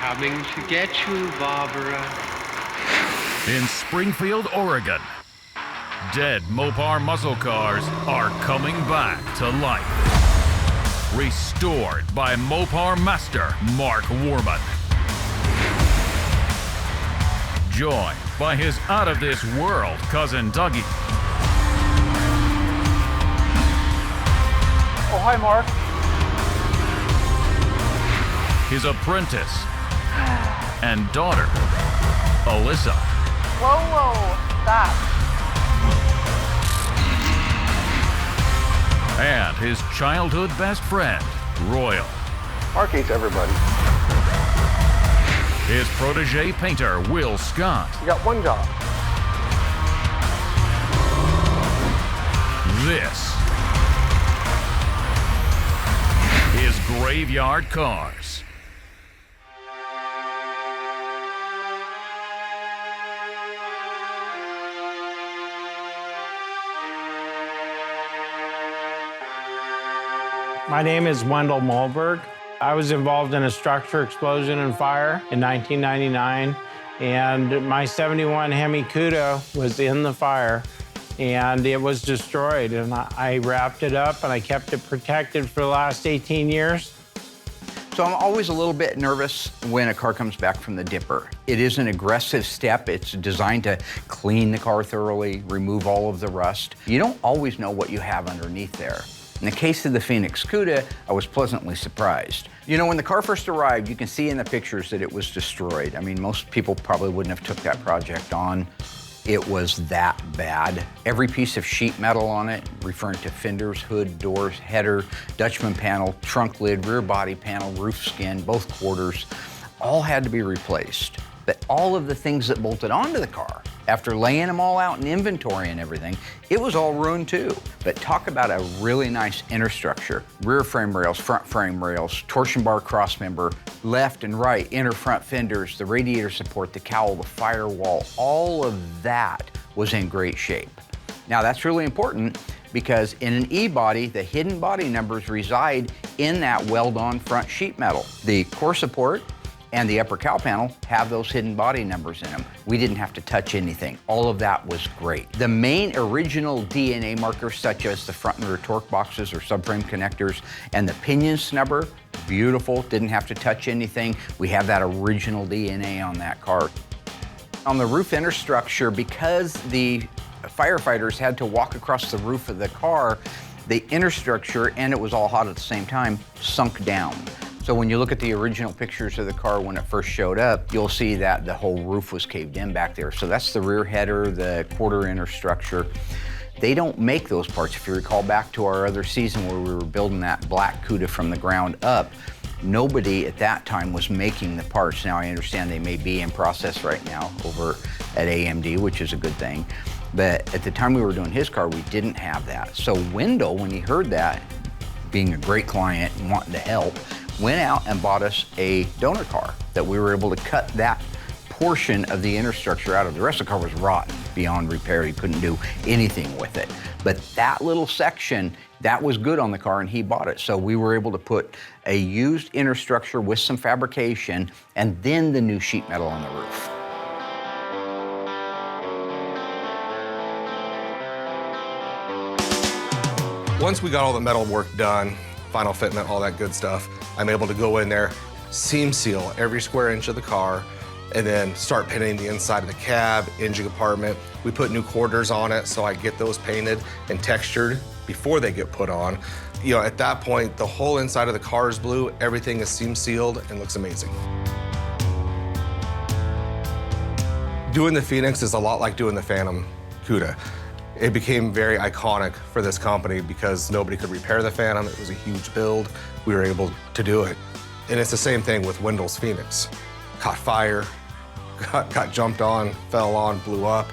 coming to get you, Barbara. In Springfield, Oregon, dead Mopar muscle cars are coming back to life. Restored by Mopar master Mark Warman. Joined by his out-of-this-world cousin Dougie. Oh, hi, Mark. His apprentice and daughter, Alyssa. Whoa, stop. And his childhood best friend, Royal. Mark hates everybody. His protege painter, Will Scott. You got one job. This is Graveyard Carz. My name is Wendell Mulberg. I was involved in a structure explosion and fire in 1999, and my 71 Hemi Cuda was in the fire, and it was destroyed, and I wrapped it up, and I kept it protected for the last 18 years. So I'm always a little bit nervous when a car comes back from the dipper. It is an aggressive step. It's designed to clean the car thoroughly, remove all of the rust. You don't always know what you have underneath there. In the case of the Phoenix Cuda, I was pleasantly surprised. You know, when the car first arrived, you can see in the pictures that it was destroyed. I mean, most people probably wouldn't have took that project on. It was that bad. Every piece of sheet metal on it, referring to fenders, hood, doors, header, Dutchman panel, trunk lid, rear body panel, roof skin, both quarters, all had to be replaced. But all of the things that bolted onto the car, after laying them all out in inventory and everything, it was all ruined too. But talk about a really nice inner structure. Rear frame rails, front frame rails, torsion bar cross member, left and right, inner front fenders, the radiator support, the cowl, the firewall, all of that was in great shape. Now that's really important because in an E-body, the hidden body numbers reside in that weld-on front sheet metal. The core support and the upper cowl panel have those hidden body numbers in them. We didn't have to touch anything. All of that was great. The main original DNA markers, such as the front and rear torque boxes or subframe connectors and the pinion snubber, beautiful, didn't have to touch anything. We have that original DNA on that car. On the roof inner structure, because the firefighters had to walk across the roof of the car, the inner structure, and it was all hot at the same time, sunk down. So when you look at the original pictures of the car when it first showed up, you'll see that the whole roof was caved in back there. So that's the rear header, the quarter inner structure. They don't make those parts. If you recall back to our other season where we were building that black Cuda from the ground up, nobody at that time was making the parts. Now I understand they may be in process right now over at AMD, which is a good thing. But at the time we were doing his car, we didn't have that. So Wendell, when he heard that, being a great client and wanting to help, went out and bought us a donor car that we were able to cut that portion of the inner structure out of. The rest of the car was rotten beyond repair. You couldn't do anything with it. But that little section, that was good on the car and he bought it. So we were able to put a used inner structure with some fabrication and then the new sheet metal on the roof. Once we got all the metal work done, final fitment, all that good stuff, I'm able to go in there, seam seal every square inch of the car, and then start painting the inside of the cab, engine compartment. We put new quarters on it, so I get those painted and textured before they get put on. You know, at that point, the whole inside of the car is blue, everything is seam sealed and looks amazing. Doing the Phoenix is a lot like doing the Phantom Cuda. It became very iconic for this company because nobody could repair the Phantom. It was a huge build. We were able to do it. And it's the same thing with Wendell's Phoenix. Caught fire, got jumped on, fell on, blew up.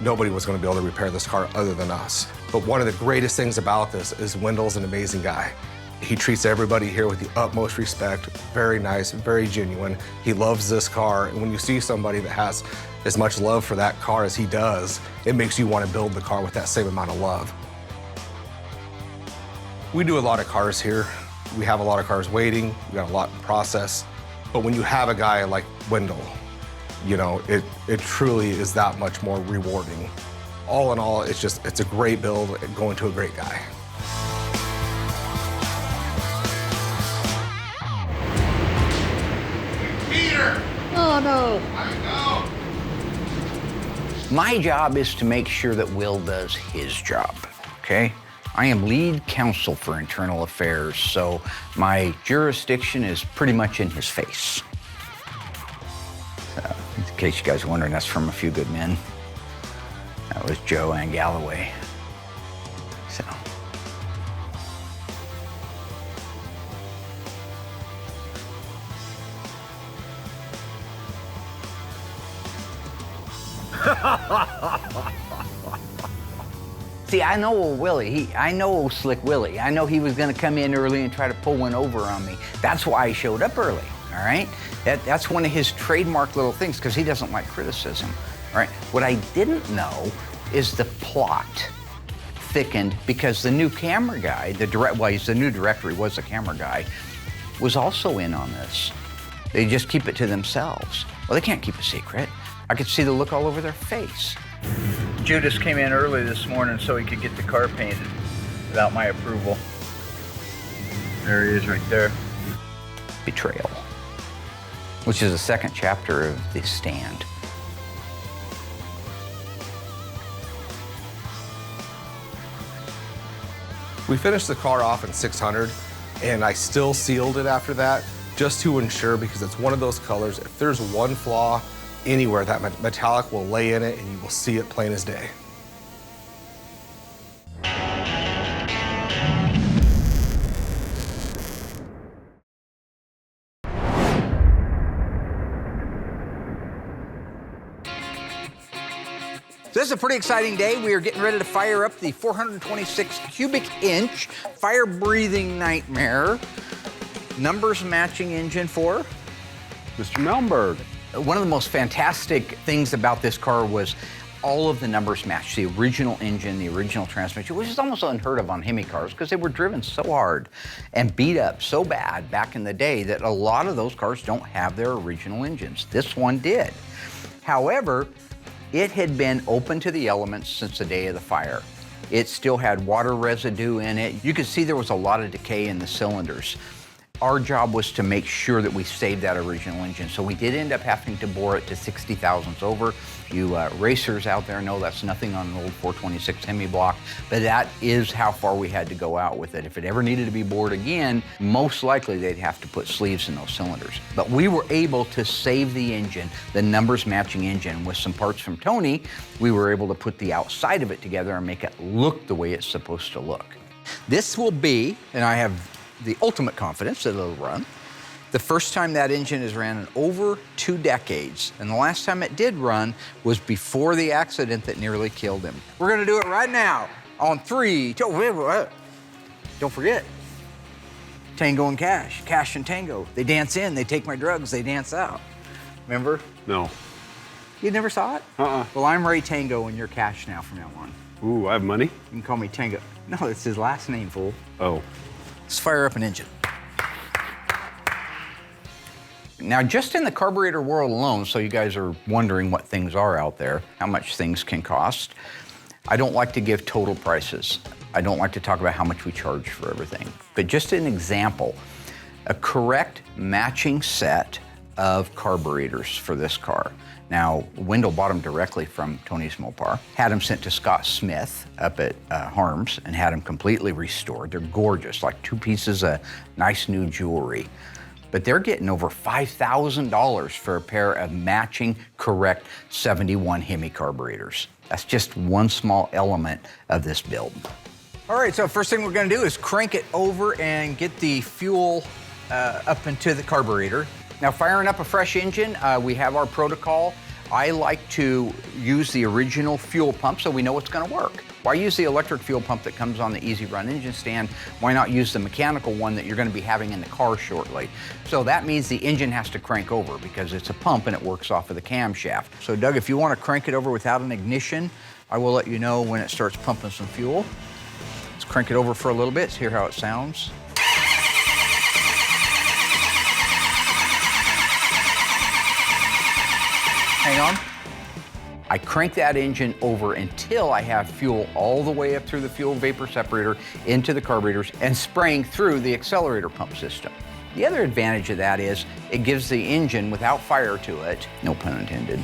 Nobody was going to be able to repair this car other than us. But one of the greatest things about this is Wendell's an amazing guy. He treats everybody here with the utmost respect, very nice, very genuine. He loves this car, and when you see somebody that has as much love for that car as he does, it makes you want to build the car with that same amount of love. We do a lot of cars here. We have a lot of cars waiting. We got a lot in process. But when you have a guy like Wendell, you know, it truly is that much more rewarding. All in all, it's a great build going to a great guy. Peter! Oh, no. I know. My job is to make sure that Will does his job, okay? I am lead counsel for internal affairs, so my jurisdiction is pretty much in his face. So, in case you guys are wondering, that's from A Few Good Men. That was Joe and Galloway. So. See, I know old Willie. I know old Slick Willie. I know he was gonna come in early and try to pull one over on me. That's why he showed up early, all right? That's one of his trademark little things, because he doesn't like criticism, all right? What I didn't know is the plot thickened because the new camera guy, he's the new director, he was the camera guy, was also in on this. They just keep it to themselves. Well, they can't keep a secret. I could see the look all over their face. Judas came in early this morning so he could get the car painted without my approval. There he is right there. Betrayal, which is the second chapter of The Stand. We finished the car off in 600, and I still sealed it after that, just to ensure, because it's one of those colors, if there's one flaw anywhere, that metallic will lay in it and you will see it plain as day. So this is a pretty exciting day. We are getting ready to fire up the 426 cubic inch fire-breathing nightmare numbers matching engine for Mr. Melmberg. One of the most fantastic things about this car was all of the numbers matched. The original engine, the original transmission, which is almost unheard of on Hemi cars because they were driven so hard and beat up so bad back in the day that a lot of those cars don't have their original engines. This one did. However, it had been open to the elements since the day of the fire. It still had water residue in it. You could see there was a lot of decay in the cylinders. Our job was to make sure that we saved that original engine. So we did end up having to bore it to 60 thousandths over. You racers out there know that's nothing on an old 426 Hemi block, but that is how far we had to go out with it. If it ever needed to be bored again, most likely they'd have to put sleeves in those cylinders. But we were able to save the engine, the numbers matching engine. With some parts from Tony, we were able to put the outside of it together and make it look the way it's supposed to look. This will be, and I have the ultimate confidence that it'll run, the first time that engine has ran in over 2 decades. And the last time it did run was before the accident that nearly killed him. We're gonna do it right now on 3, 2, don't forget, Tango and Cash, Cash and Tango. They dance in, they take my drugs, they dance out. Remember? No. You never saw it? Well, I'm Ray Tango and you're Cash now from now on. Ooh, I have money? You can call me Tango. No, it's his last name, fool. Oh. Let's fire up an engine. Now, just in the carburetor world alone, so you guys are wondering what things are out there, how much things can cost, I don't like to give total prices. I don't like to talk about how much we charge for everything. But just an example, a correct matching set of carburetors for this car. Now, Wendell bought them directly from Tony's Mopar, had them sent to Scott Smith up at Harms and had them completely restored. They're gorgeous, like 2 pieces of nice new jewelry. But they're getting over $5,000 for a pair of matching, correct 71 Hemi carburetors. That's just one small element of this build. All right, so first thing we're gonna do is crank it over and get the fuel up into the carburetor. Now, firing up a fresh engine, we have our protocol. I like to use the original fuel pump so we know it's gonna work. Why use the electric fuel pump that comes on the Easy Run engine stand? Why not use the mechanical one that you're gonna be having in the car shortly? So that means the engine has to crank over because it's a pump and it works off of the camshaft. So Doug, if you wanna crank it over without an ignition, I will let you know when it starts pumping some fuel. Let's crank it over for a little bit, hear how it sounds. Hang on. I crank that engine over until I have fuel all the way up through the fuel vapor separator into the carburetors and spraying through the accelerator pump system. The other advantage of that is it gives the engine, without fire to it, no pun intended,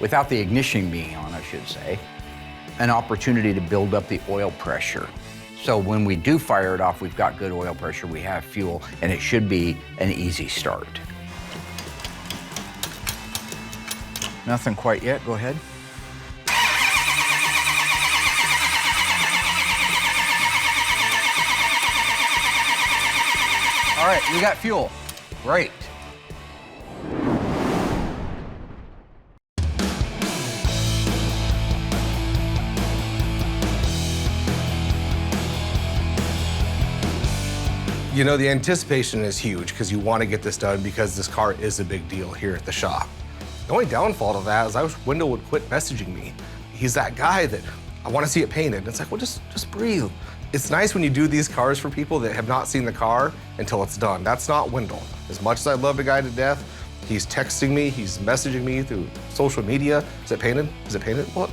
without the ignition being on, I should say, an opportunity to build up the oil pressure. So when we do fire it off, we've got good oil pressure, we have fuel, and it should be an easy start. Nothing quite yet, go ahead. All right, we got fuel. Great. You know, the anticipation is huge because you want to get this done because this car is a big deal here at the shop. The only downfall to that is I wish Wendell would quit messaging me. He's that guy that I want to see it painted. It's like, well, just breathe. It's nice when you do these cars for people that have not seen the car until it's done. That's not Wendell. As much as I love the guy to death, he's texting me, he's messaging me through social media. Is it painted? Is it painted? Well,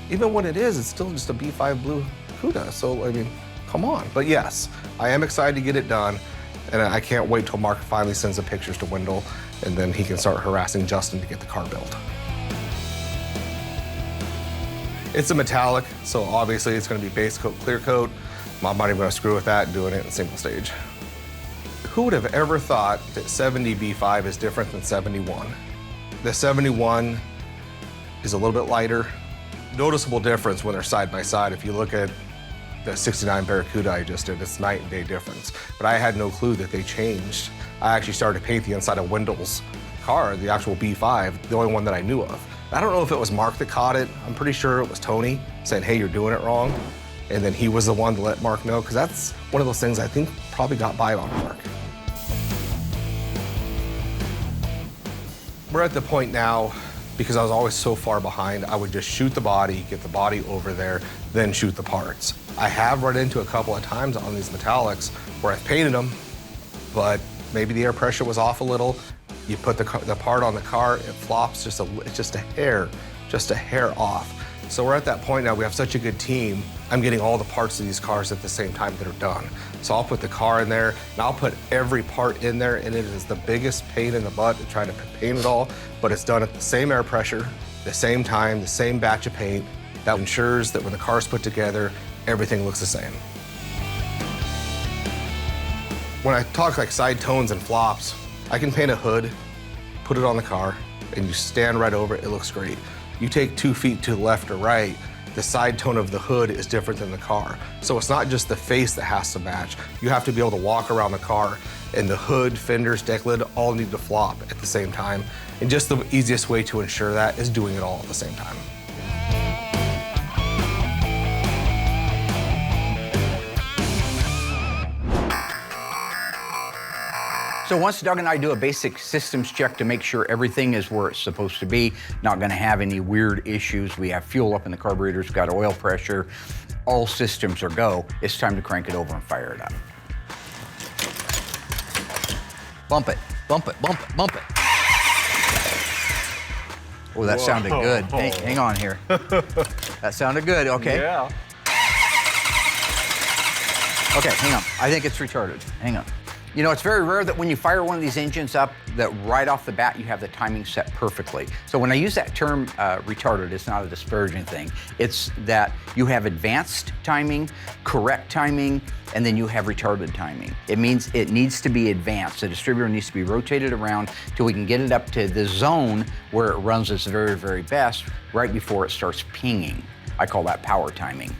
even when it is, it's still just a B5 blue Cuda. So, I mean, come on. But yes, I am excited to get it done. And I can't wait till Mark finally sends the pictures to Wendell, and then he can start harassing Justin to get the car built. It's a metallic, so obviously it's gonna be base coat, clear coat. I'm not even gonna screw with that, doing it in single stage. Who would have ever thought that 70 B5 is different than 71? The 71 is a little bit lighter. Noticeable difference when they're side by side. If you look at the 69 Barracuda I just did, it's night and day difference. But I had no clue that they changed. I actually started to paint the inside of Wendell's car, the actual B5, the only one that I knew of. I don't know if it was Mark that caught it. I'm pretty sure it was Tony saying, hey, you're doing it wrong. And then he was the one to let Mark know, because that's one of those things I think probably got by on Mark. We're at the point now, because I was always so far behind, I would just shoot the body, get the body over there, then shoot the parts. I have run into a couple of times on these metallics where I've painted them, but maybe the air pressure was off a little. You put the part on the car, it flops just a hair off. So we're at that point now, we have such a good team. I'm getting all the parts of these cars at the same time that are done. So I'll put the car in there, and I'll put every part in there, and it is the biggest pain in the butt to try to paint it all, but it's done at the same air pressure, the same time, the same batch of paint. That ensures that when the car's put together, everything looks the same. When I talk like side tones and flops, I can paint a hood, put it on the car, and you stand right over it, it looks great. You take 2 feet to the left or right, the side tone of the hood is different than the car. So it's not just the face that has to match. You have to be able to walk around the car, and the hood, fenders, deck lid all need to flop at the same time. And just the easiest way to ensure that is doing it all at the same time. So once Doug and I do a basic systems check to make sure everything is where it's supposed to be, not gonna have any weird issues, we have fuel up in the carburetors, got oil pressure, all systems are go, it's time to crank it over and fire it up. Bump it, bump it, bump it, bump it. Oh, that sounded good. Hey, hang on here. That sounded good, okay. Yeah. Okay, hang on. I think it's retarded. Hang on. You know, it's very rare that when you fire one of these engines up, that right off the bat you have the timing set perfectly. So when I use that term retarded, it's not a disparaging thing. It's that you have advanced timing, correct timing, and then you have retarded timing. It means it needs to be advanced. The distributor needs to be rotated around till we can get it up to the zone where it runs its very, very best right before it starts pinging. I call that power timing.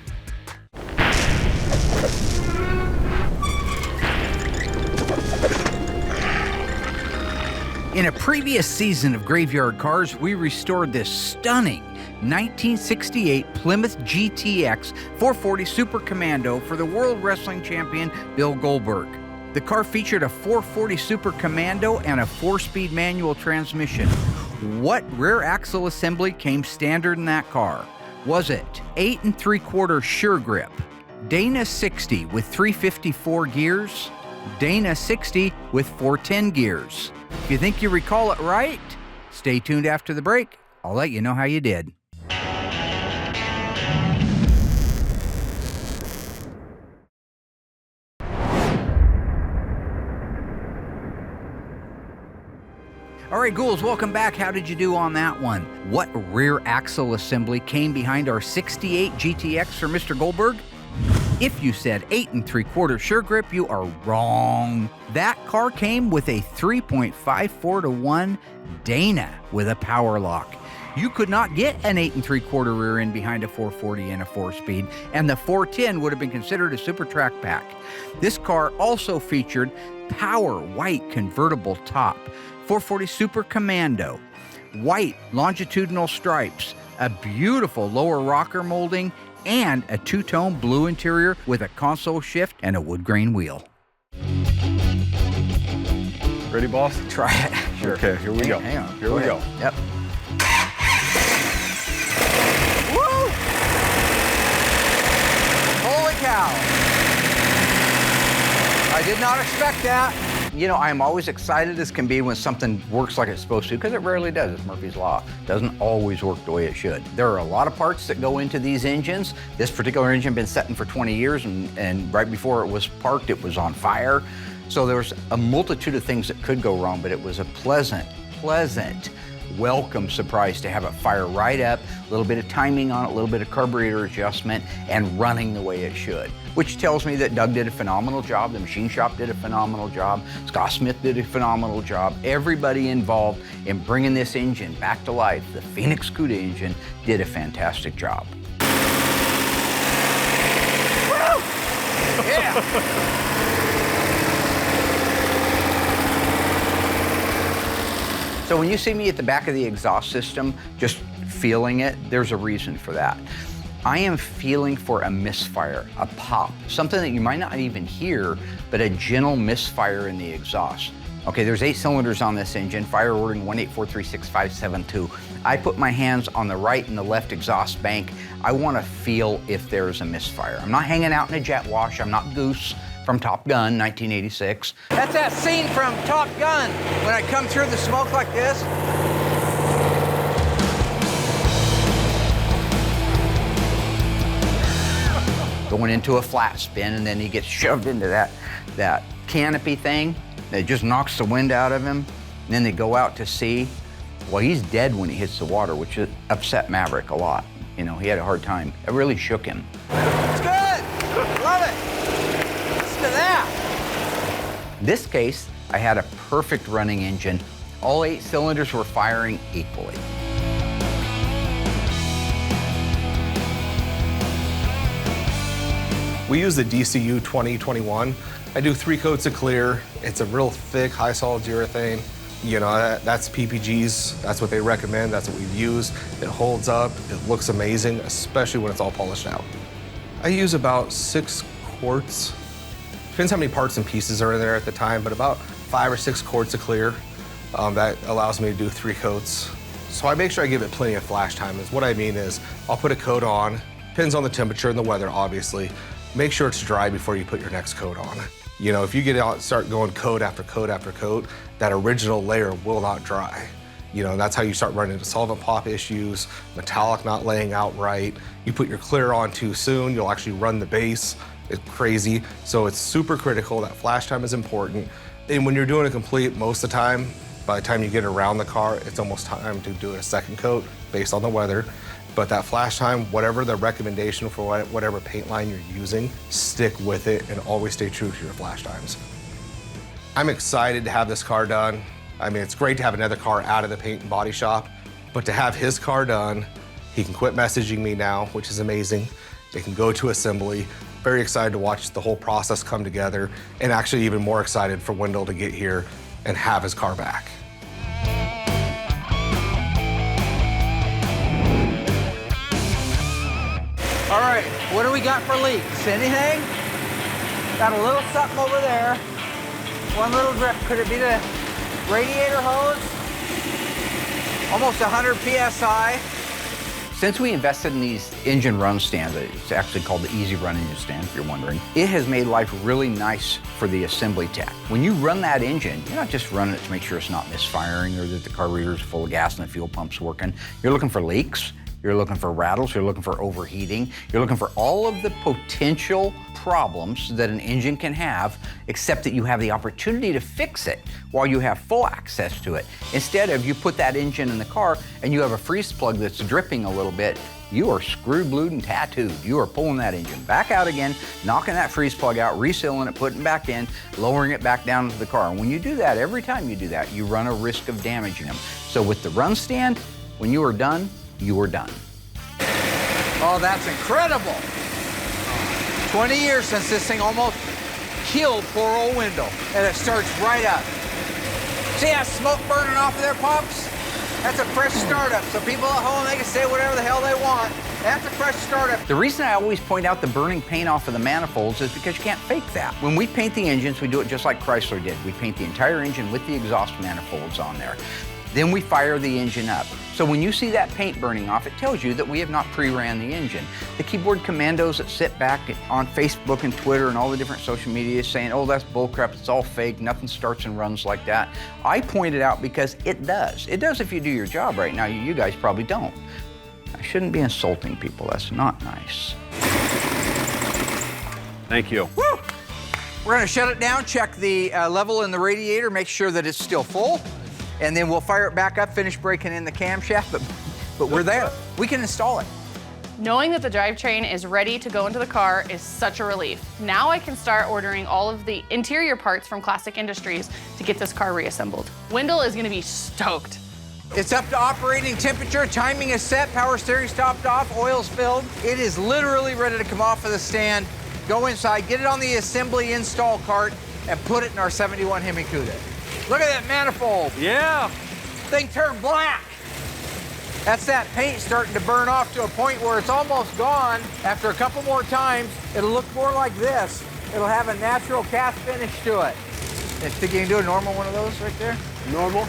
In a previous season of Graveyard Cars, we restored this stunning 1968 Plymouth GTX 440 Super Commando for the World Wrestling Champion Bill Goldberg. The car featured a 440 Super Commando and a 4-speed manual transmission. What rear axle assembly came standard in that car? Was it 8 3/4 Sure Grip, Dana 60 with 354 gears, Dana 60 with 410 gears? If you think you recall it right, stay tuned after the break. I'll let you know how you did. All right, ghouls, welcome back. How did you do on that one? What rear axle assembly came behind our 68 GTX for Mr. Goldberg? If you said 8 3/4 sure grip, you are wrong. That car came with a 3.54 to 1 Dana with a power lock. You could not get an 8 3/4 rear end behind a 440 and a 4-speed, and the 410 would have been considered a super track pack. This car also featured power white convertible top, 440 Super Commando, white longitudinal stripes, a beautiful lower rocker molding, and a two-tone blue interior with a console shift and a wood grain wheel. Ready, boss? Try it. Sure. Okay, here we go. Hang on. Here we go. Yep. Woo! Holy cow. I did not expect that. You know, I'm always excited as can be when something works like it's supposed to, because it rarely does. It's Murphy's Law. It doesn't always work the way it should. There are a lot of parts that go into these engines. This particular engine had been sitting for 20 years, and right before it was parked, it was on fire. So there was a multitude of things that could go wrong, but it was a pleasant, welcome surprise to have it fire right up, a little bit of timing on it, a little bit of carburetor adjustment, and running the way it should. Which tells me that Doug did a phenomenal job, the machine shop did a phenomenal job, Scott Smith did a phenomenal job. Everybody involved in bringing this engine back to life, the Phoenix Cuda engine, did a fantastic job. Woo! Yeah! So when you see me at the back of the exhaust system, just feeling it, there's a reason for that. I am feeling for a misfire, a pop, something that you might not even hear, but a gentle misfire in the exhaust. Okay, there's 8 cylinders on this engine, fire ordering 184366572. I put my hands on the right and the left exhaust bank. I want to feel if there's a misfire. I'm not hanging out in a jet wash. I'm not Goose from Top Gun, 1986. That's that scene from Top Gun when I come through the smoke like this. Going into a flat spin, and then he gets shoved into that canopy thing that just knocks the wind out of him. And then they go out to sea. Well, he's dead when he hits the water, which upset Maverick a lot. You know, he had a hard time. It really shook him. It's good. Love it. Listen to that. In this case, I had a perfect running engine. All 8 cylinders were firing equally. We use the DCU 2021. I do 3 coats of clear. It's a real thick, high solids urethane. You know, that's PPG's, that's what they recommend, that's what we've used. It holds up, it looks amazing, especially when it's all polished out. I use about 6 quarts. Depends how many parts and pieces are in there at the time, but about 5 or 6 quarts of clear. That allows me to do 3 coats. So I make sure I give it plenty of flash time. What I mean is, I'll put a coat on, depends on the temperature and the weather, obviously. Make sure it's dry before you put your next coat on. You know, if you get out and start going coat after coat after coat, that original layer will not dry. You know, that's how you start running into solvent pop issues, metallic not laying out right. You put your clear on too soon, you'll actually run the base. It's crazy. So it's super critical. That flash time is important. And when you're doing a complete, most of the time, by the time you get around the car, it's almost time to do a second coat based on the weather. But that flash time, whatever the recommendation for whatever paint line you're using, stick with it and always stay true to your flash times. I'm excited to have this car done. I mean, it's great to have another car out of the paint and body shop, but to have his car done, he can quit messaging me now, which is amazing. It can go to assembly. Very excited to watch the whole process come together, and actually even more excited for Wendell to get here and have his car back. All right, what do we got for leaks? Anything? Got a little something over there. One little drip. Could it be the radiator hose? Almost 100 PSI. Since we invested in these engine run stands, it's actually called the Easy Run engine stand, if you're wondering, it has made life really nice for the assembly tech. When you run that engine, you're not just running it to make sure it's not misfiring or that the carburetor is full of gas and the fuel pump's working. You're looking for leaks, you're looking for rattles, you're looking for overheating, you're looking for all of the potential problems that an engine can have, except that you have the opportunity to fix it while you have full access to it. Instead of you put that engine in the car and you have a freeze plug that's dripping a little bit, you are screwed, glued, and tattooed. You are pulling that engine back out again, knocking that freeze plug out, resealing it, putting it back in, lowering it back down into the car. And when you do that, every time you do that, you run a risk of damaging them. So with the run stand, when you are done, you are done. Oh, that's incredible. 20 years since this thing almost killed poor old Wendell, and it starts right up. See that smoke burning off of their pumps? That's a fresh startup, so people at home, they can say whatever the hell they want. That's a fresh startup. The reason I always point out the burning paint off of the manifolds is because you can't fake that. When we paint the engines, we do it just like Chrysler did. We paint the entire engine with the exhaust manifolds on there. Then we fire the engine up. So when you see that paint burning off, it tells you that we have not pre-ran the engine. The keyboard commandos that sit back on Facebook and Twitter and all the different social media saying, oh, that's bullcrap, it's all fake, nothing starts and runs like that. I point it out because it does. It does if you do your job right. Now, you guys probably don't. I shouldn't be insulting people, that's not nice. Thank you. Woo! We're gonna shut it down, check the level in the radiator, make sure that it's still full, and then we'll fire it back up, finish breaking in the camshaft, but we're there. We can install it. Knowing that the drivetrain is ready to go into the car is such a relief. Now I can start ordering all of the interior parts from Classic Industries to get this car reassembled. Wendell is gonna be stoked. It's up to operating temperature, timing is set, power steering's topped off, oil's filled. It is literally ready to come off of the stand, go inside, get it on the assembly install cart, and put it in our 71 Hemi Cuda. Look at that manifold. Yeah. Thing turned black. That's that paint starting to burn off to a point where it's almost gone. After a couple more times, it'll look more like this. It'll have a natural cast finish to it. Think you can do a normal one of those right there? Normal.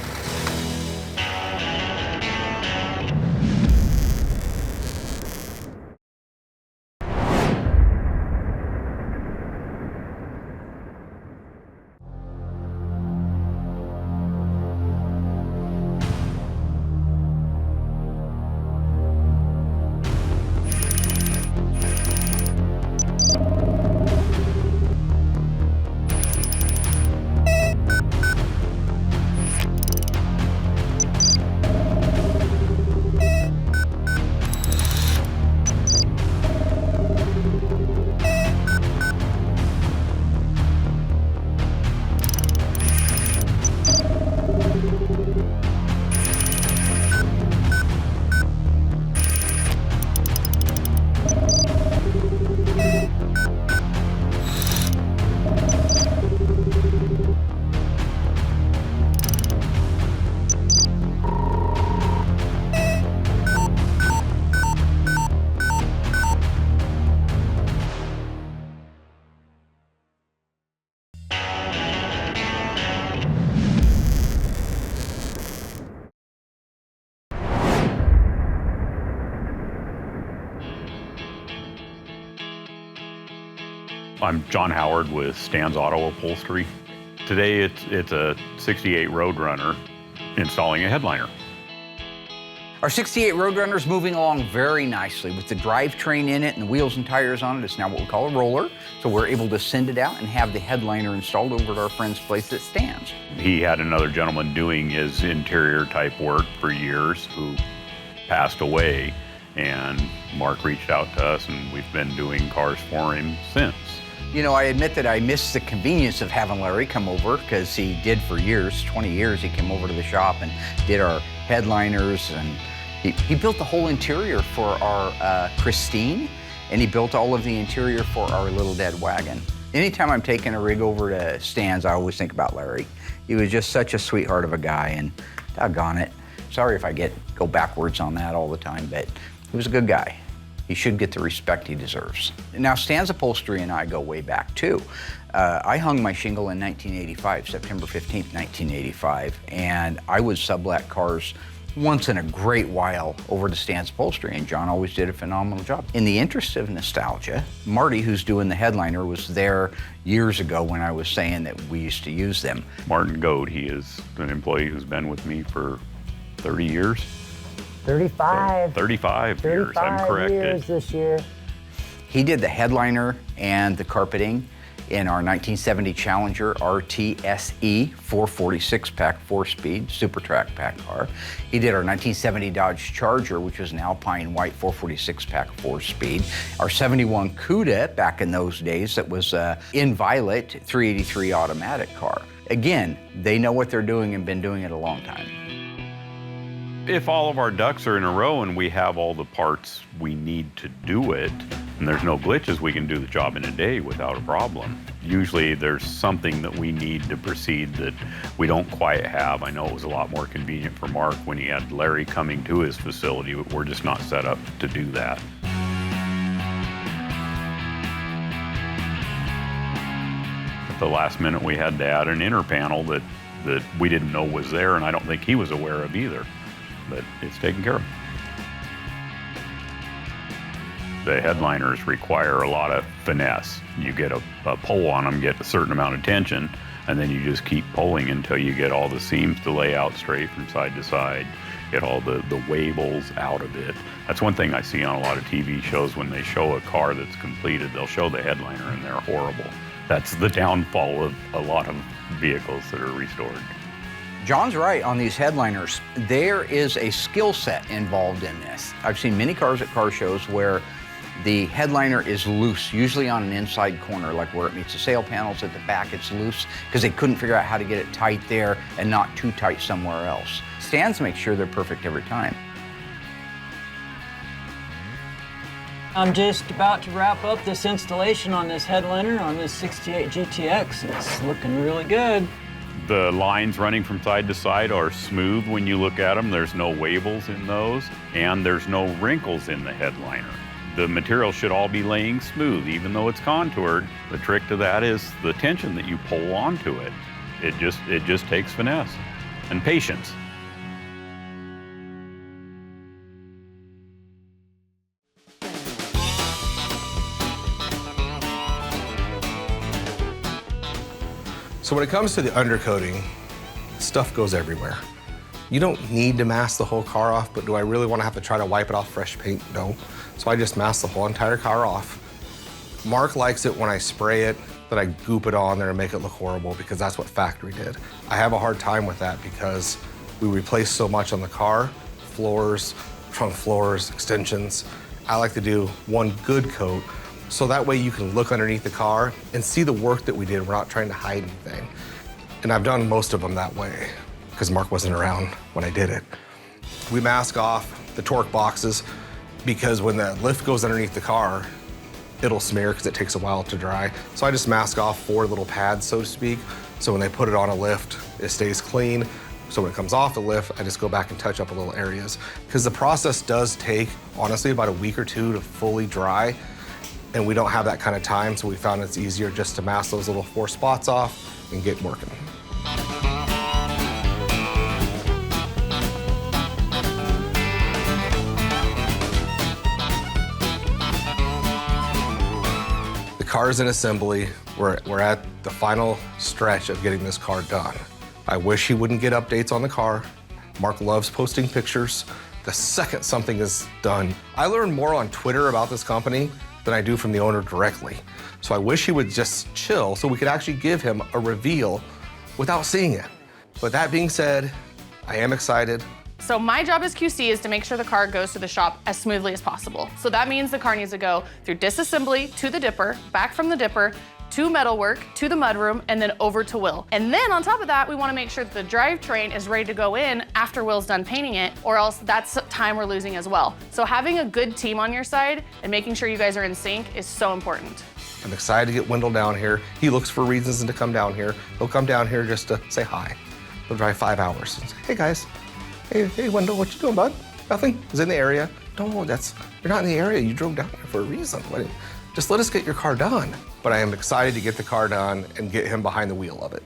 I'm John Howard with Stan's Auto Upholstery. Today it's a 68 Roadrunner installing a headliner. Our 68 Roadrunner is moving along very nicely with the drivetrain in it and the wheels and tires on it. It's now what we call a roller. So we're able to send it out and have the headliner installed over at our friend's place at Stan's. He had another gentleman doing his interior type work for years who passed away, and Mark reached out to us and we've been doing cars for him since. You know, I admit that I miss the convenience of having Larry come over, because he did for years, 20 years, he came over to the shop and did our headliners, and he built the whole interior for our Christine, and he built all of the interior for our little dead wagon. Anytime I'm taking a rig over to Stan's, I always think about Larry. He was just such a sweetheart of a guy, and doggone it. Sorry if I go backwards on that all the time, but he was a good guy. He should get the respect he deserves. Now, Stan's Upholstery and I go way back, too. I hung my shingle in 1985, September 15th, 1985, and I would sublet cars once in a great while over to Stan's Upholstery, and John always did a phenomenal job. In the interest of nostalgia, Marty, who's doing the headliner, was there years ago when I was saying that we used to use them. Martin Goad, he is an employee who's been with me for 30 years. 35. So 35 years, I'm 35 corrected. years this year. He did the headliner and the carpeting in our 1970 Challenger RTSE 446-pack 4-speed Super Track pack car. He did our 1970 Dodge Charger, which was an Alpine White 446-pack 4-speed. Our 71 Cuda, back in those days, that was in Violet 383 automatic car. Again, they know what they're doing and been doing it a long time. If all of our ducks are in a row and we have all the parts we need to do it, and there's no glitches, we can do the job in a day without a problem. Usually there's something that we need to proceed that we don't quite have. I know it was a lot more convenient for Mark when he had Larry coming to his facility, but we're just not set up to do that. At the last minute, we had to add an inner panel that we didn't know was there, and I don't think he was aware of either. But it's taken care of. The headliners require a lot of finesse. You get a pull on them, get a certain amount of tension, and then you just keep pulling until you get all the seams to lay out straight from side to side, get all the wavels out of it. That's one thing I see on a lot of TV shows. When they show a car that's completed, they'll show the headliner and they're horrible. That's the downfall of a lot of vehicles that are restored. John's right on these headliners. There is a skill set involved in this. I've seen many cars at car shows where the headliner is loose, usually on an inside corner, like where it meets the sail panels at the back, it's loose, because they couldn't figure out how to get it tight there and not too tight somewhere else. Stan's make sure they're perfect every time. I'm just about to wrap up this installation on this headliner on this 68 GTX. It's looking really good. The lines running from side to side are smooth when you look at them. There's no wavels in those, and there's no wrinkles in the headliner. The material should all be laying smooth, even though it's contoured. The trick to that is the tension that you pull onto it. It just takes finesse and patience. So when it comes to the undercoating, stuff goes everywhere. You don't need to mask the whole car off, but do I really want to have to try to wipe it off fresh paint? No. So I just mask the whole entire car off. Mark likes it when I spray it, that I goop it on there and make it look horrible, because that's what factory did. I have a hard time with that because we replace so much on the car, floors, trunk floors, extensions. I like to do one good coat, so that way you can look underneath the car and see the work that we did. We're not trying to hide anything. And I've done most of them that way, because Mark wasn't around when I did it. We mask off the torque boxes, because when the lift goes underneath the car, it'll smear because it takes a while to dry. So I just mask off 4 little pads, so to speak, so when they put it on a lift, it stays clean. So when it comes off the lift, I just go back and touch up little areas. Because the process does take, honestly, about a week or 2 to fully dry, and we don't have that kind of time, so we found it's easier just to mask those little 4 spots off and get working. The car's in assembly. We're at the final stretch of getting this car done. I wish he wouldn't get updates on the car. Mark loves posting pictures. The second something is done, I learned more on Twitter about this company than I do from the owner directly. So I wish he would just chill so we could actually give him a reveal without seeing it. But that being said, I am excited. So my job as QC is to make sure the car goes to the shop as smoothly as possible. So that means the car needs to go through disassembly to the dipper, back from the dipper, to metalwork, to the mudroom, and then over to Will. And then on top of that, we wanna make sure that the drivetrain is ready to go in after Will's done painting it, or else that's time we're losing as well. So having a good team on your side and making sure you guys are in sync is so important. I'm excited to get Wendell down here. He looks for reasons to come down here. He'll come down here just to say hi. He'll drive 5 hours and say, hey guys, hey Wendell, what you doing, bud? Nothing, he's in the area. No, you're not in the area. You drove down here for a reason. Just let us get your car done. But I am excited to get the car done and get him behind the wheel of it.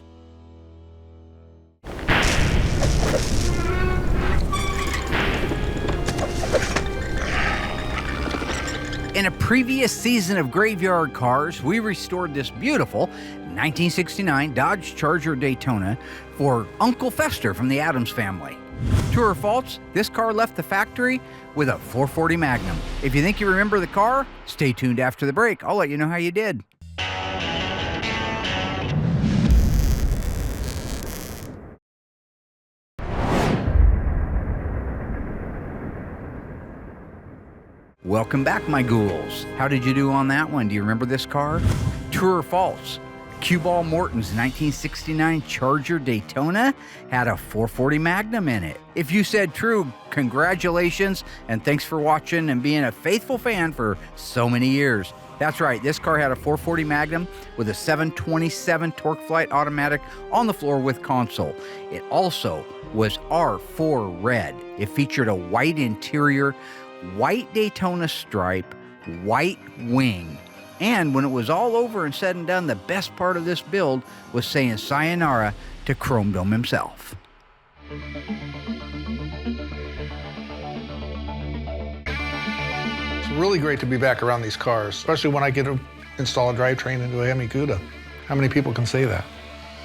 previous season of Graveyard Cars, we restored this beautiful 1969 Dodge Charger Daytona for Uncle Fester from the Addams family. True or false, this car left the factory with a 440 Magnum. If you think you remember the car, stay tuned after the break. I'll let you know how you did. Welcome back, my ghouls. How did you do on that one? Do you remember this car? True or false? Cue Ball Morton's 1969 Charger Daytona had a 440 Magnum in it. If you said true, congratulations, and thanks for watching and being a faithful fan for so many years. That's right, this car had a 440 Magnum with a 727 Torque Flight automatic on the floor with console. It also was R4 red. It featured a white interior, white Daytona stripe, white wing. And when it was all over and said and done, the best part of this build was saying sayonara to Chrome Dome himself. It's really great to be back around these cars, especially when I get to install a drivetrain into a Hemi Cuda. How many people can say that?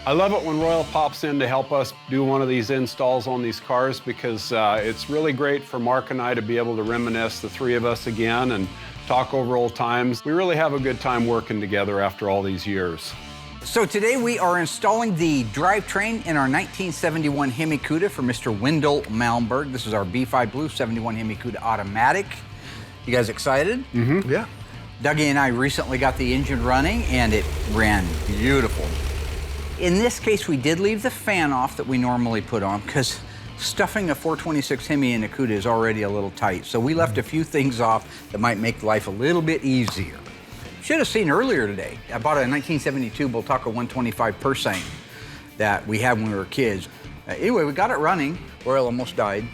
I love it when Royal pops in to help us do one of these installs on these cars because it's really great for Mark and I to be able to reminisce, the three of us again, and talk over old times. We really have a good time working together after all these years. So today we are installing the drivetrain in our 1971 Hemi Cuda for Mr. Wendell Malmberg. This is our B5 Blue 71 Hemi Cuda automatic. You guys excited? Mm-hmm. Yeah. Dougie and I recently got the engine running and it ran beautiful. In this case, we did leave the fan off that we normally put on because stuffing a 426 Hemi in a Cuda is already a little tight. So we left a few things off that might make life a little bit easier. Should have seen earlier today. I bought a 1972 Bultaco 125 Persane that we had when we were kids. Anyway, we got it running. Royal almost died,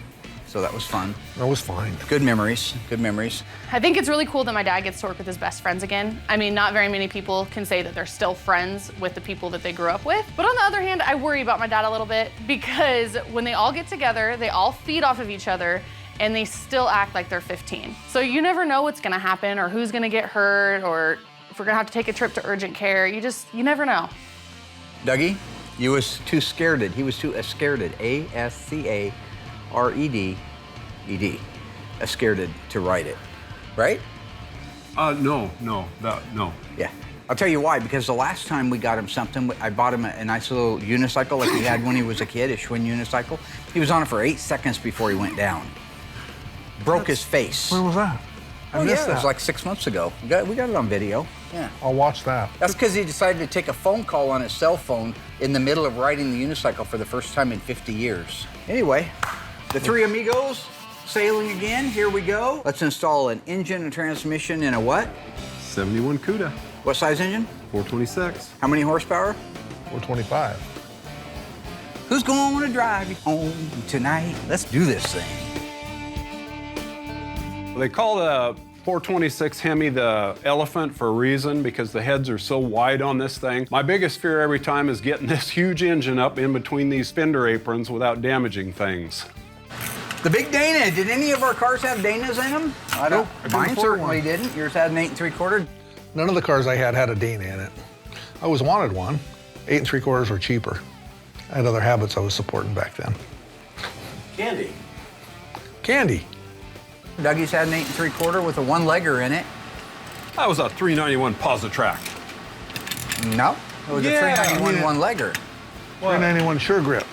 so that was fun. That was fine. Good memories, good memories. I think it's really cool that my dad gets to work with his best friends again. I mean, not very many people can say that they're still friends with the people that they grew up with. But on the other hand, I worry about my dad a little bit because when they all get together, they all feed off of each other and they still act like they're 15. So you never know what's gonna happen or who's gonna get hurt or if we're gonna have to take a trip to urgent care. You never know. Dougie, you was too scareded. He was too ascareded. A-S-C-A-R-E-D-E-D. Ascareded to write it. Right? No. Yeah. I'll tell you why, because the last time we got him something, I bought him a nice little unicycle like he had when he was a kid, a Schwinn unicycle. He was on it for 8 seconds before he went down. Broke his face. When was that? I missed that. It was like 6 months ago. We got it on video. Yeah. I'll watch that. That's because he decided to take a phone call on his cell phone in the middle of riding the unicycle for the first time in 50 years. Anyway, the three amigos sailing again. Here we go. Let's install an engine and transmission in a what? 71 Cuda. What size engine? 426. How many horsepower? 425. Who's going to drive you home tonight? Let's do this thing. They call the 426 Hemi the elephant for a reason because the heads are so wide on this thing. My biggest fear every time is getting this huge engine up in between these fender aprons without damaging things. The big Dana. Did any of our cars have Danas in them? I don't. Mine certainly didn't. Yours had an 8 3/4. None of the cars I had a Dana in it. I always wanted one. 8 3/4 were cheaper. I had other habits I was supporting back then. Candy. Candy. Dougie's had an 8 3/4 with a one-legger in it. That was a 391 Positrack. No, it was a 391 one-legger. 391 Sure Grip.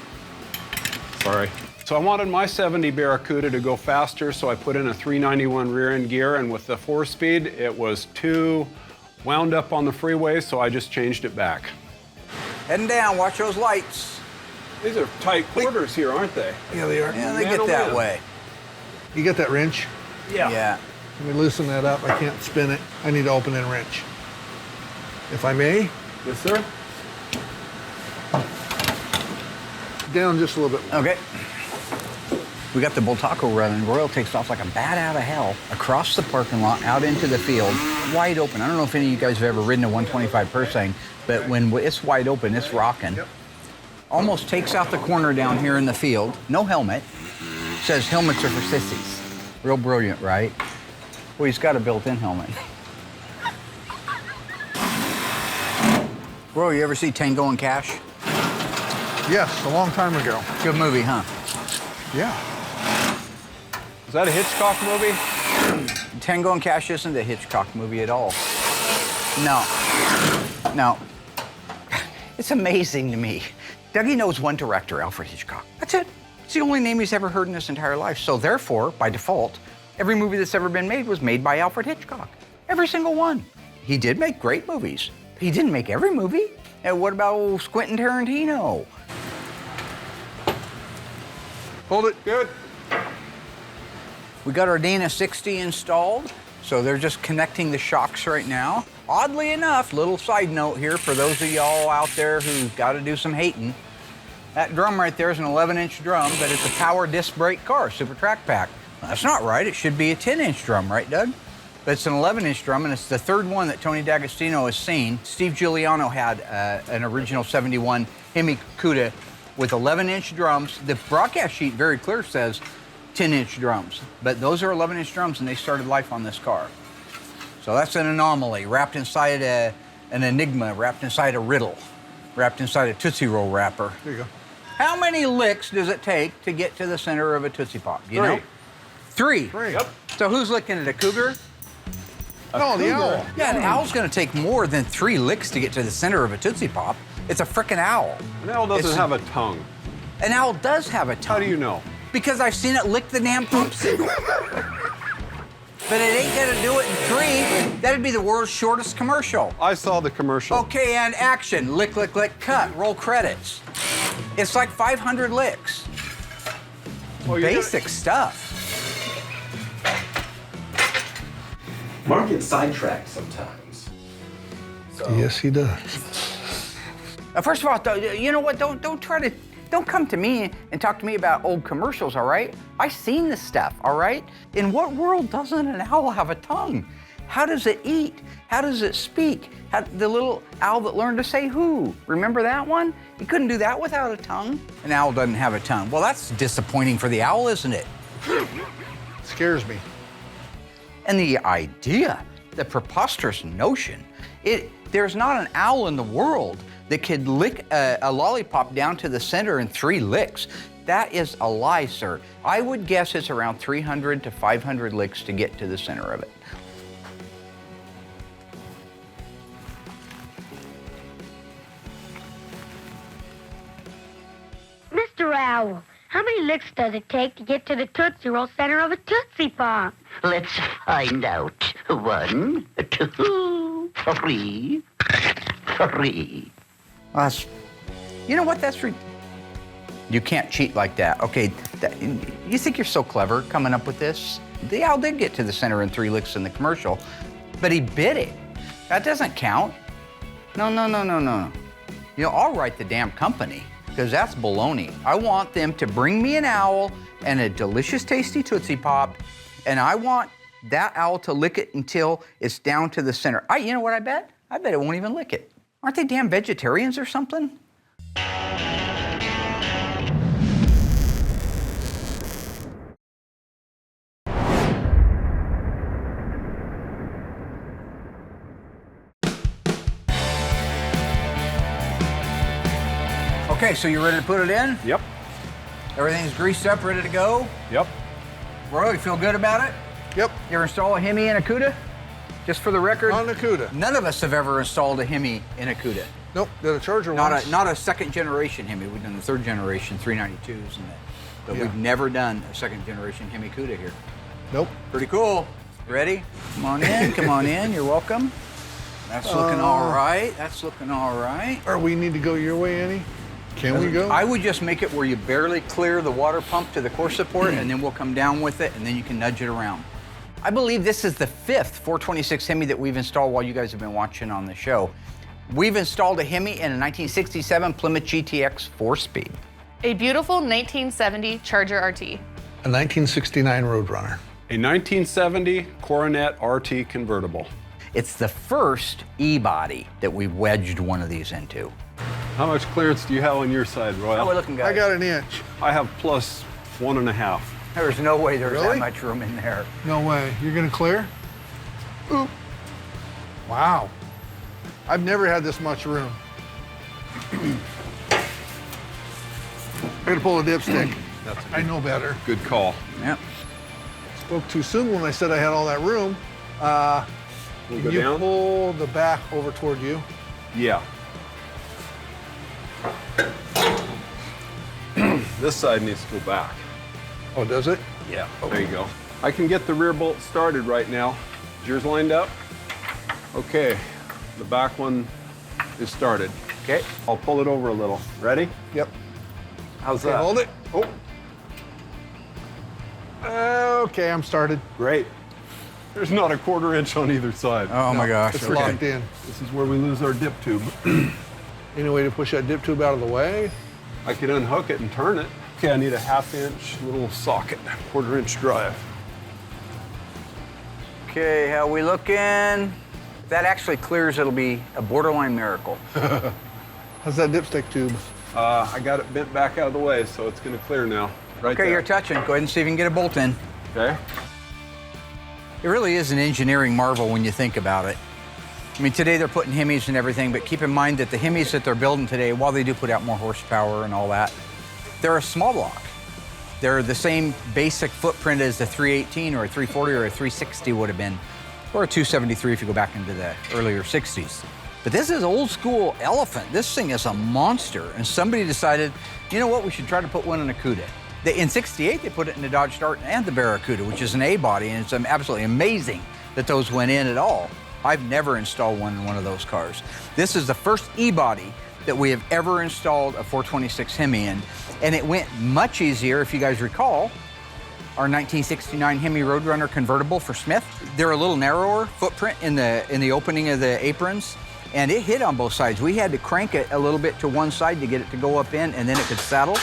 Sorry. So I wanted my 70 Barracuda to go faster, so I put in a 391 rear-end gear, and with the 4-speed, it was too wound up on the freeway, so I just changed it back. Heading down, watch those lights. These are tight quarters here, aren't they? Yeah, they are. Yeah, they get that way. You get that wrench? Yeah. Let me loosen that up. I can't spin it. I need to open and wrench. If I may? Yes, sir. Down just a little bit more. Okay. We got the Bultaco running. Royal takes off like a bat out of hell across the parking lot, out into the field, wide open. I don't know if any of you guys have ever ridden a 125 Persane, but when it's wide open, it's rocking. Yep. Almost takes out the corner down here in the field. No helmet. Says helmets are for sissies. Real brilliant, right? Well, he's got a built-in helmet. Roy, you ever see Tango and Cash? Yes, a long time ago. Good movie, huh? Yeah. Is that a Hitchcock movie? Tango and Cash isn't a Hitchcock movie at all. No. No. It's amazing to me. Dougie knows one director, Alfred Hitchcock. That's it. It's the only name he's ever heard in his entire life. So therefore, by default, every movie that's ever been made was made by Alfred Hitchcock. Every single one. He did make great movies. He didn't make every movie. And what about old Quentin Tarantino? Hold it, good. We got our Dana 60 installed, so they're just connecting the shocks right now. Oddly enough, little side note here for those of y'all out there who've got to do some hating. That drum right there is an 11-inch drum, but it's a power disc brake car, Super Track Pack. Well, that's not right. It should be a 10-inch drum, right, Doug? But it's an 11-inch drum, and it's the third one that Tony D'Agostino has seen. Steve Giuliano had an original 71 Hemi Cuda with 11-inch drums. The broadcast sheet very clear says 10-inch drums, but those are 11-inch drums, and they started life on this car. So that's an anomaly, wrapped inside an enigma, wrapped inside a riddle, wrapped inside a Tootsie Roll wrapper. There you go. How many licks does it take to get to the center of a Tootsie Pop? Do you know? Three. Yep. So who's licking it, a cougar? No, the owl. Yeah, an owl's gonna take more than 3 licks to get to the center of a Tootsie Pop. It's a frickin' owl. An owl doesn't have a tongue. An owl does have a tongue. How do you know? Because I've seen it lick the damn pump signal. But it ain't gonna do it in 3. That'd be the world's shortest commercial. I saw the commercial. Okay, and action. Lick, lick, lick, cut. Roll credits. It's like 500 licks. Well, basic stuff. Mark gets sidetracked sometimes. So. Yes, he does. First of all, you know what? Don't come to me and talk to me about old commercials, all right? I've seen this stuff, all right? In what world doesn't an owl have a tongue? How does it eat? How does it speak? The little owl that learned to say who. Remember that one? You couldn't do that without a tongue. An owl doesn't have a tongue. Well, that's disappointing for the owl, isn't it? Scares me. And the idea, the preposterous notion, there's not an owl in the world that could lick a lollipop down to the center in 3 licks. That is a lie, sir. I would guess it's around 300 to 500 licks to get to the center of it. Mr. Owl, how many licks does it take to get to the Tootsie Roll center of a Tootsie Pop? Let's find out. 1, 2, 3, 3. You know what? You can't cheat like that. Okay, you think you're so clever coming up with this? The owl did get to the center in 3 licks in the commercial, but he bit it. That doesn't count. No. You know, I'll write the damn company, because that's baloney. I want them to bring me an owl and a delicious, tasty Tootsie Pop, and I want that owl to lick it until it's down to the center. You know what I bet? I bet it won't even lick it. Aren't they damn vegetarians or something? Okay, so you ready to put it in? Yep. Everything's greased up, ready to go? Yep. Roy, you feel good about it? Yep. You ever install a Hemi in a Cuda? Just for the record? On a Cuda. None of us have ever installed a Hemi in a Cuda. Nope, did a Charger once. Not a second generation Hemi. We've done the 3rd generation 392s and that. But we've never done a 2nd generation Hemi Cuda here. Nope. Pretty cool. Ready? Come on in, come on in. You're welcome. That's looking all right. That's looking all right. Or we need to go your way, Annie? Can we go? I would just make it where you barely clear the water pump to the core support, and then we'll come down with it, and then you can nudge it around. I believe this is the 5th 426 Hemi that we've installed while you guys have been watching on the show. We've installed a Hemi in a 1967 Plymouth GTX 4-speed. A beautiful 1970 Charger RT. A 1969 Roadrunner. A 1970 Coronet RT convertible. It's the first E-body that we've wedged one of these into. How much clearance do you have on your side, Royal? How are we looking, guys? I got an inch. I have plus 1.5. There's no way there's that much room in there. No way. You're gonna clear? Ooh. Wow. I've never had this much room. I gotta pull a dipstick. I know better. Good call. Yep. Spoke too soon when I said I had all that room. We'll Can go you down? pull the back over toward you? Yeah. This side needs to go back. Oh, does it? Yeah. There you go. I can get the rear bolt started right now. Is yours lined up? Okay. The back one is started. Okay. I'll pull it over a little. Ready? Yep. How's Okay, that? hold it. Oh. Okay, I'm started. Great. There's not a 1/4 inch on either side. Oh my gosh. It's okay. locked in. This is where we lose our dip tube. Any way to push that dip tube out of the way? I can unhook it and turn it. Okay, I need a 1/2 inch little socket, 1/4 inch drive. Okay, how we looking? If that actually clears, it'll be a borderline miracle. How's that dipstick tube? I got it bent back out of the way, so it's gonna clear now. Right Okay, there. you're touching. Go ahead and see if you can get a bolt in. Okay. It really is an engineering marvel when you think about it. I mean, today they're putting Hemis and everything, but keep in mind that the Hemis that they're building today, while they do put out more horsepower and all that, they're a small block. They're the same basic footprint as the 318 or a 340 or a 360 would have been, or a 273 if you go back into the earlier 60s. But this is old school elephant. This thing is a monster. And somebody decided, you know what, we should try to put one in a Cuda. In 68, they put it in the Dodge Dart and the Barracuda, which is an A-body, and it's absolutely amazing that those went in at all. I've never installed one in one of those cars. This is the first E-body that we have ever installed a 426 Hemi in, and it went much easier, if you guys recall, our 1969 Hemi Roadrunner convertible for Smith. They're a little narrower footprint in the opening of the aprons, and it hit on both sides. We had to crank it a little bit to one side to get it to go up in, and then it could saddle.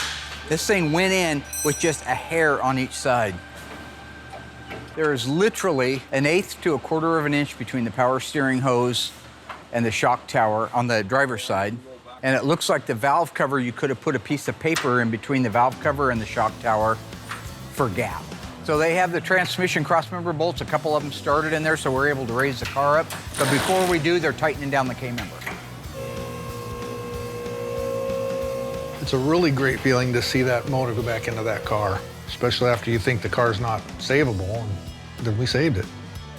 This thing went in with just a hair on each side. There is literally 1/8 to 1/4 of an inch between the power steering hose and the shock tower on the driver's side. And it looks like the valve cover, you could have put a piece of paper in between the valve cover and the shock tower for gap. So they have the transmission crossmember bolts, a couple of them started in there, so we're able to raise the car up. But before we do, they're tightening down the K-member. It's a really great feeling to see that motor go back into that car, especially after you think the car's not savable, and then we saved it.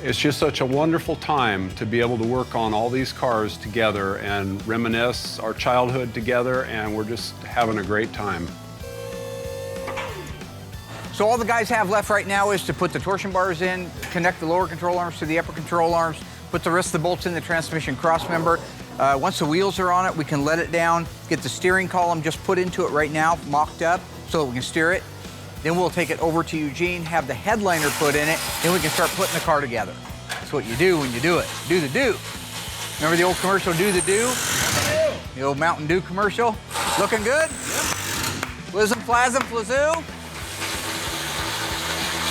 It's just such a wonderful time to be able to work on all these cars together and reminisce our childhood together, and we're just having a great time. So all the guys have left right now is to put the torsion bars in, connect the lower control arms to the upper control arms, put the rest of the bolts in the transmission crossmember. Once the wheels are on it, we can let it down, get the steering column just put into it right now, mocked up, so that we can steer it. Then we'll take it over to Eugene, have the headliner put in it, then we can start putting the car together. That's what you do when you do it. Do the do. Remember the old commercial, Do the Do? The old Mountain Dew commercial? Looking good? Yep. Flizzum, flazzum, flazoo?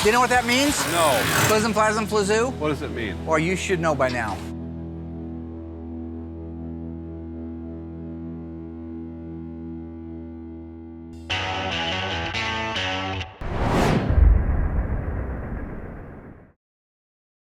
Do you know what that means? No. Flizzum, flazzum, flazoo? What does it mean? Well, you should know by now.